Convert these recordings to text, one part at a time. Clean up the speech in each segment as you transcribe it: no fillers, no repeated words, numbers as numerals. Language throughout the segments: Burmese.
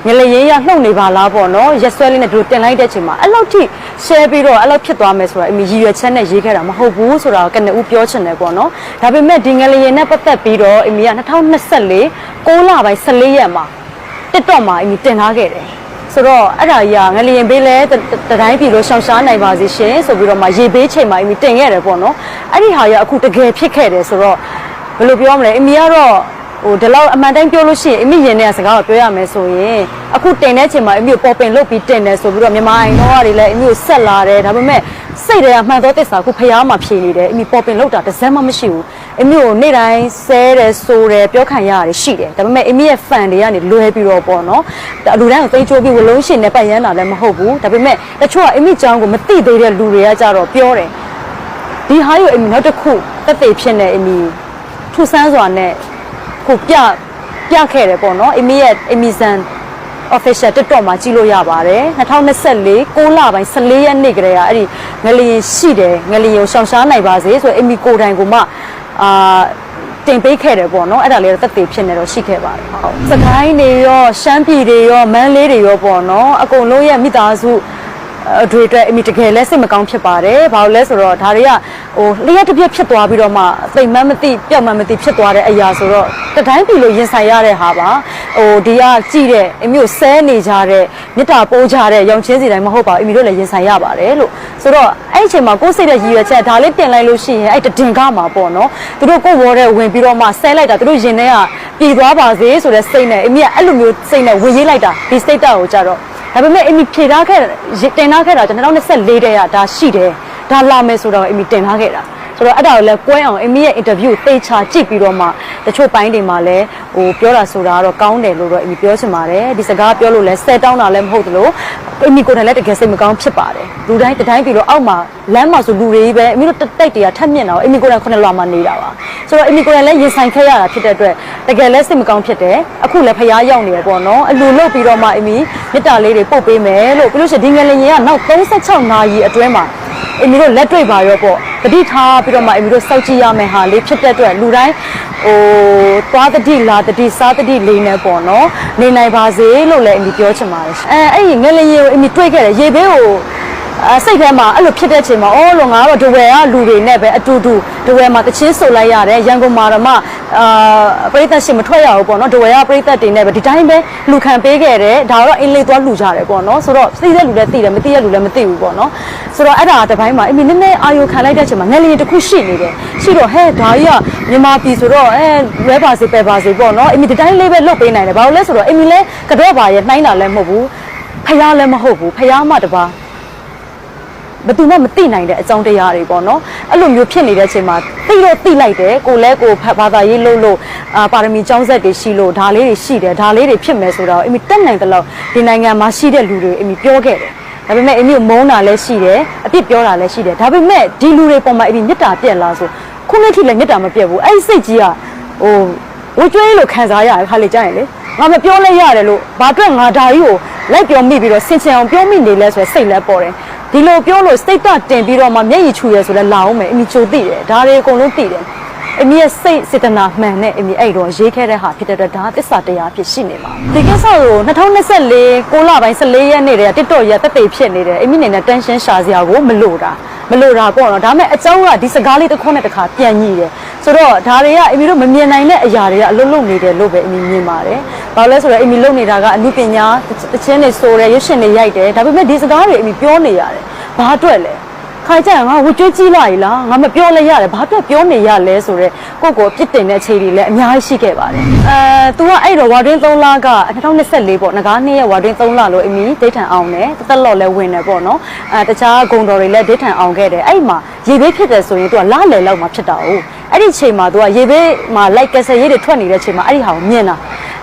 ငလရင်ရလှုပ်နေပါလားပေါ့နော်ရက်ဆွဲလေးနဲ့တို့တင်လိုက်တဲ့အချိန်မှာအဲ့လောက်ထိ share ပြီးတော့အဲ့လောက်ဖြစ်သွားမယ်ဆိုတာအမေရည်ရွယ်ချက်နဲ့ရေးခဲ့တာမဟုတ်ဘူးဆိုတာကနဦးပြောချင်တယ်ပေါ့နော်ဒါပေမဲ့ဒီငလရင်နဲ့ပတ်သက်ပြီးတော့အမေက2024 6လပိုင်း14ရက်မှာ TikTok မှာအမေတင်ထားခဲ့တယ်ဆိုတော့အဲ့ဒါကြီးကငလျင်ပေးလဲတတိုင်းပြည်လို့ရှောင်ရှားနိုင်ပါစေရှင်ဆိုပြီးတော့မှရေပေးချိန်မှာအမီတင်ခဲ့တယ်ပေါ့နော်အဲ့ဒီဟာကြီးအခုတကယ်ဖြစ်ခဲ့တယ်ဆိုတော့ဘယ်လိုပြောမလဲအမီကတော့ဟိုဒီလောက်အမှန်တိုင်းပြောလို့ရှိရင်အမီရင်တဲ့စကားကိုပြောရမယ်ဆိုရင်အခုတင်တဲ့ချိန်မှာအမီကိုပေါ်ပင်လုပ်ပြီးတင်တယ်ဆိုပြီးတော့မြန်မာအိမ်တော်ကလည်းအမီကိုဆက်လာတယ်ဒါပေမဲ့စိတ်တွေကမှန်သောသစ္စာကိုဖျားမှာဖြေနေတယ်အမီပေါ်ပင်လုပ်တာတစ်စက်မှမရှိဘူးအမီကိုနေ့တိုင်းဆဲတယ်ဆိုတယ်ပြောခံရတယ်ရှိတယ်ဒါပေမဲ့အမီရဲ့ fan တွေကနေလွဲပြီးတော့ပေါ့နော်လူတိုင်းကိုသိချိုးပြီးဝလုံးရှင်နဲ့ပတ်ရမ်းတာလည်းမဟုတ်ဘူးဒါပေမဲ့တချို့ကအမီချောင်းကိုမသိသေးတဲ့လူတွေကကြတော့ပြောတယ်ဒီဟာကိုအမီနောက်တစ်ခုတက်သေးဖြစ်နေအမီထူဆန်းစွာနဲ့ခုပြခဲ့တယ်ပေါ့နော်အမီရဲ့အမီဇန် official TikTok မှာကြည့်လို့ရပါတယ်2024 6လပိုင်း14ရက်နေ့ကတည်းကအဲ့ဒီငလျင်ရှိတယ်ငလျင်ကိုရှောင်ရှားနိုင်ပါစေဆိုအမီကိုတိုင်ကိုမှတင်ပေးခဲ့တယ်ပေါ့နော်အဲ့ဒါလေးတော့တက်သေးဖြစ်နေတော့ရှိခဲ့ပါတယ်ဟုတ်စကိုင်းတွေရောရှမ်းပြည်တွေရောမန်းလေးတွေရောပေါ့နော်အကုန်လုံးရဲ့မိသားစုအတွေ့အကြုံအမီတကယ်လဲစိတ်မကောင်းဖြစ်ပါတယ်ဘာလို့လဲဆိုတော့ဒါတွေကဟိုလျှက်တစ်ပြက်ဖြစ်သွားပြီးတော့မှသိမ်မှန်းမသိပျောက်မှန်းမသိဖြစ်သွားတဲ့အရာဆိုတော့တတိုင်းပြည်လို့ရင်ဆိုင်ရတဲ့ဟာပါဟိုဒီကကြည့်တဲ့အမီကိုဆဲနေကြတဲ့မြစ်တာပိုးကြတဲ့ရောင်ချင်းစီတိုင်းမဟုတ်ပါဘူးအမီတို့လည်းရင်ဆိုင်ရပါတယ်လို့ဆိုတော့အဲ့အချိန်မှာကိုယ်စိတ်ရဲ့ရည်ရွယ်ချက်ဒါလေးတင်လိုက်လို့ရှိရင်အဲ့တတင်ကားမှာပေါ့နော်သူတို့ကိုယ်ဝေါ်တဲ့ဝင်ပြီးတော့မှဆဲလိုက်တာသူတို့ရင်ထဲကပြည်သွားပါစေဆိုတဲ့စိတ်နဲ့အမီကအဲ့လိုမျိုးစိတ်နဲ့ဝင်ရေးလိုက်တာဒီစိတ်တာကိုကြတော့ဒါပေမဲ့အမီဖြေထားခဲ့တင်ထားခဲ့တာကျွန်တော်2024တည်းကဒါရှိတယ်ဒါလာမယ်ဆိုတော့အမီတင်ထားခဲ့တာဆိုတော့အဲ့ဒါကိုလည်းကွဲအောင်အမီရဲ့ interview သေချာကြည့်ပြီးတော့မှတချို့ပိုင်းတွေမှာလည်းဟိုပြောတာဆိုတာတော့ကောင်းတယ်လို့တော့အမီပြောချင်ပါတယ်ဒီစကားပြောလို့လည်းဆဲတောင်းတာလည်းမဟုတ်သလိုအမီကိုယ်တိုင်လည်းတကယ်စိတ်မကောင်းဖြစ်ပါတယ်လူတိုင်းတိုင်းပြီးတော့အောက်မှာလမ်းမှာဆိုလူတွေပဲအမီတို့တိုက်တွေကထက်မြင့်တော့အမီကိုယ်တိုင်9လမှာနေတာပါဆိုတော့အမီကိုယ်တိုင်လည်းရင်ဆိုင်ခဲ့ရတာဖြစ်တဲ့အတွက်တကယ်လည်းစိတ်မကောင်းဖြစ်တယ်အခုလည်းဖျားရောက်နေရပေါ့နော်အလူလုပ်ပြီးတော့မှအမီမြစ်တာလေးတွေပုတ်ပေးမယ်လို့ပြီးလို့ရှိရင်ဒီငလျင်ကနောက်36နာရီအတွင်းမှာအမီတို့လက်တွေ့ပါရောပေါ့တတိထားပြီးတော့မှအမီတို့စောက်ကြည့်ရမယ်ဟာလေးဖြစ်တဲ့အတွက်လူတိုင်းဟိုသွားတတိလာတတိစားတတိလေးနဲ့ပေါ့နော်နေနိုင်ပါစေလို့လည်းအမီပြောချင်ပါတယ်အဲ့ဒီငလျင်ကိုအမီတွေ့ခဲ့တယ်ရေဘေးကိုစိတ်ထဲမှာအဲ့လိုဖြစ်တဲ့ချိန်မှာအော်လို့ငါတော့ဒဝဲကလူတွေနဲ့ပဲအတူတူဒဝဲမှာတချင်းဆိုလိုက်ရတယ်ရန်ကုန်မှာတော့မှပရိသတ်ရှင်မထွက်ရဘူးပေါ့နော်ဒဝဲကပရိသတ်တွေနဲ့ပဲဒီတိုင်းပဲလူခံပေးခဲ့တယ်ဒါတော့အင်းလေးသွားလူကြတယ်ပေါ့နော်ဆိုတော့သိတဲ့လူလည်းသိတယ်မသိတဲ့လူလည်းမသိဘူးပေါ့နော်ဆိုတော့အဲ့ဒါတပိုင်းမှာအမီနည်းနည်းအာယုခံလိုက်တဲ့ချိန်မှာငလျင်တစ်ခုရှိနေတယ်ရှိတော့ဟဲ့ဒါကြီးကမြန်မာပြည်ဆိုတော့လွဲပါစေပယ်ပါစေပေါ့နော်အမီဒီတိုင်းလေးပဲလုတ်ပေးနိုင်တယ်ဘာလို့လဲဆိုတော့အမီလည်းကတော့ပါရဲ့နှိုင်းတာလည်းမဟုတ်ဘူးဖျားလည်းမဟုတ်ဘူးဖျားမှတပါဘယ်သူမှမသိနိုင်တဲ့အကြောင်းတရားတွေပေါ့နော်အဲ့လိုမျိုးဖြစ်နေတဲ့အချိန်မှာသိတော့သိလိုက်တယ်ကိုလည်းကိုဘာသာရေးလို့ပါရမီကျောင်းဆက်တွေရှိလို့ဒါလေးတွေရှိတယ်ဒါလေးတွေဖြစ်မယ်ဆိုတော့အမီတက်နိုင်တဲ့လောက်ဒီနိုင်ငံမှာရှိတဲ့လူတွေအမီပြောခဲ့တယ်ဒါပေမဲ့အမီမုန်းတာလည်းရှိတယ်အပြစ်ပြောတာလည်းရှိတယ်ဒါပေမဲ့ဒီလူတွေပေါ်မှာအမီမြတ်တာပြက်လာဆိုခုနှစ်ထိလည်းမြတ်တာမပြက်ဘူးအဲ့ဒီစိတ်ကြီးကဟိုဝကျွေးလို့ခံစားရတယ်ခါလေကြားရင်လေငါမပြောလဲရတယ်လို့ဘာအတွက်ငါဒါကြီးကိုလိုက်ပြောမိပြီးတော့ဆင်ချင်အောင်ပြောမိနေလဲဆိုရယ်စိတ်လည်းပေါ်တယ်ဒီလိုပြောလို့ state တင်ပြီးတော့မှမျက်ရည်ချူရဲဆိုလဲလာအောင်မယ်အမီချိုသိတယ်ဒါတွေအကုန်လုံးသိတယ်အမီရဲ့စိတ်စေတနာမှန်နဲ့အမီအဲ့တော့ရေးခဲ့တဲ့ဟာဖြစ်တဲ့အတွက်ဒါသစ္စာတရားဖြစ်ရှိနေပါဒီကိစ္စကို2024 6လပိုင်း14ရက်နေ့တည်းက TikTok ရတက်သေးဖြစ်နေတယ်အမီနေနဲ့ tension ရှာစရာကိုမလိုတာပေါ့နော်ဒါပေမဲ့အကြောင်းကဒီစကားလေးတစ်ခုနဲ့တစ်ခါပြန်ညှိတယ်ဆိုတော့ဒါတွေကအမီတို့မမြင်နိုင်တဲ့အရာတွေကအလုံးလုံးနေတယ်လို့ပဲအမီမြင်ပါတယ်ဘာလို့လဲဆိုတော့အမီလုံနေတာကအမှုပညာတခြင်းတွေဆိုတယ်ရွှေရှင်တွေရိုက်တယ်ဒါပေမဲ့ဒီစကားတွေအမီပြောနေရတယ်ဘာအတွက်လဲခိုင်ကြငါဝကြွေးကြီးလာပြီလားငါမပြောလဲရတယ်ဘာအတွက်ပြောနေရလဲဆိုတော့ကိုယ့်ကိုပြစ်တင်တဲ့အခြေတွေလည်းအများကြီးရှိခဲ့ပါတယ်သူကအဲ့တော့ဝါတွင်း3လက2024ပေါ့ငကား2ရက်ဝါတွင်း3လလို့အမီဒိတ်ထန်အောင်တယ်တက်လော့လဲဝင်တယ်ပေါ့နော်တခြားဂုံတော်တွေလည်းဒိတ်ထန်အောင်ခဲ့တယ်အဲ့မှာရေဘေးဖြစ်တယ်ဆိုရင်သူကလာလေလောက်မှာဖြစ်တာ哦အဲ့ဒီချိန်မှာသူကရေဘေးမှာလိုက်ကဆယ်ရေးတွေထွက်နေတဲ့ချိန်မှာအဲ့ဒီဟာကိုမြင်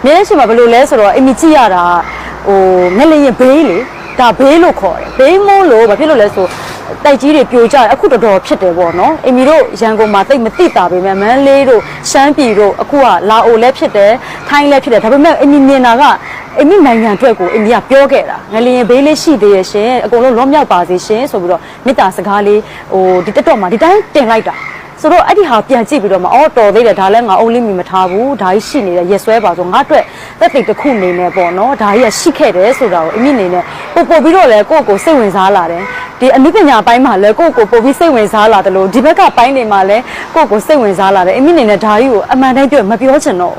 တဲ့အချိန်မှာဘယ်လိုလဲဆိုတော့အမီကြည့်ရတာဟိုငလျင်ဘေးလေဒါဘေးလို့ခေါ်တယ်ဘေးမိုးလို့ဘာဖြစ်လို့လဲဆိုတိုက်ကြီးတွေပြိုကျတယ်အခုတော်တော်ဖြစ်တယ်ပေါ့နော်အမီတို့ရန်ကုန်မှာတိတ်မသိတာပဲမန်းလေးတို့ရှမ်းပြည်တို့အခုကလာအိုလည်းဖြစ်တယ်ထိုင်းလည်းဖြစ်တယ်ဒါပေမဲ့အမီမြင်တာကအမီနိုင်ငံအတွက်ကိုအမီကပြောခဲ့တာငလျင်ဘေးလေးရှိသေးရဲ့ရှင်အကုန်လုံးလောမြောက်ပါစေရှင်ဆိုပြီးတော့မေတ္တာစကားလေးဟိုဒီတက်တော့မှာဒီတိုင်းတင်လိုက်တာ ဆိုတော့အဲ့ဒီဟာပြန်ကြည့်ပြီးတော့မှအော်တော်သေးတယ်ဒါလည်းငါအုံးလေးမီမထားဘူးဒါကြီးရှိနေတယ်ရက်ဆွဲပါဆိုငါအတွက်သက်သေတစ်ခုနေနေပေါ့နော်ဒါကြီးကရှိခဲ့တယ်ဆိုတာကိုအမိနေနဲ့ပို့ပြီးတော့လည်းကိုယ့်ကိုစိတ်ဝင်စားလာတယ်ဒီအနုပညာပိုင်းမှာလည်းကိုယ့်ကိုပို့ပြီးစိတ်ဝင်စားလာတယ်လို့ဒီဘက်ကပိုင်းတွေမှာလည်းကိုယ့်ကိုစိတ်ဝင်စားလာတယ်အမိနေနဲ့ဒါကြီးကိုအမှန်တိုင်းပြောမပြောချင်တော့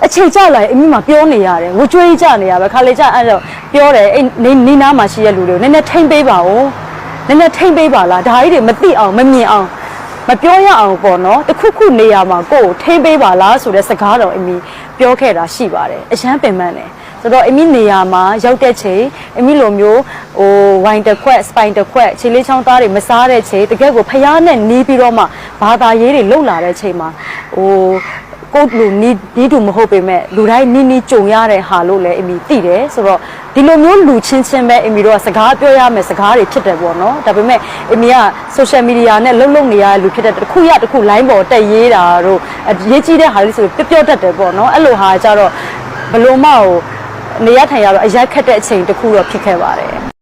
အချိန်ကြလာရင်အမိမပြောနေရတယ်ဝကြွေးကြနေရပဲခါလေကြအဲ့တော့ပြောတယ်အဲ့နေနားမှာရှိရလူတွေကိုနည်းနည်းထိမ့်ပေးပါဦးနည်းနည်းထိမ့်ပေးပါလားဒါကြီးတွေမသိအောင်မမြင်အောင်မပြောရအောင်ပေါ့နော်တခုခုနေရာမှာကိုယ်ထိမ့်ပေးပါလားဆိုတဲ့စကားတော်အမိပြောခဲ့တာရှိပါတယ်အရန်ပင်ပန်းတယ်ဆိုတော့အမိနေရာမှာရောက်တဲ့ချိန်အမိလိုမျိုးဟိုဝိုင်တစ်ခွက်စပိုင်တစ်ခွက်ခြေလေးချောင်းသားတွေမစားတဲ့ချိန်တကယ်ကိုဖျားနဲ့နီးပြီးတော့မှဘာသာရေးတွေလှုပ်လာတဲ့ချိန်မှာဟိုကိုလူနီးတူမဟုတ်ပေမဲ့လူတိုင်းနီးကြုံရတဲ့ဟာလို့လည်းအမိသိတယ်ဆိုတော့ဒီလိုမျိုးလူချင်းပဲအမိတို့ကစကားပြောရမယ်စကားတွေဖြစ်တယ်ပေါ့နော်ဒါပေမဲ့အမိက social media နဲ့လှုပ်နေရတဲ့လူဖြစ်တဲ့တစ်ခုရတစ်ခု line ပေါ်တက်ရေးတာတို့ရေးကြီးတဲ့ဟာလေးဆိုပြောတတ်တယ်ပေါ့နော်အဲ့လိုဟာကြတော့ဘလို့မဟုတ်နေရထိုင်ရတော့အရက်ခက်တဲ့အချိန်တစ်ခုတော့ဖြစ်ခဲ့ပါတယ်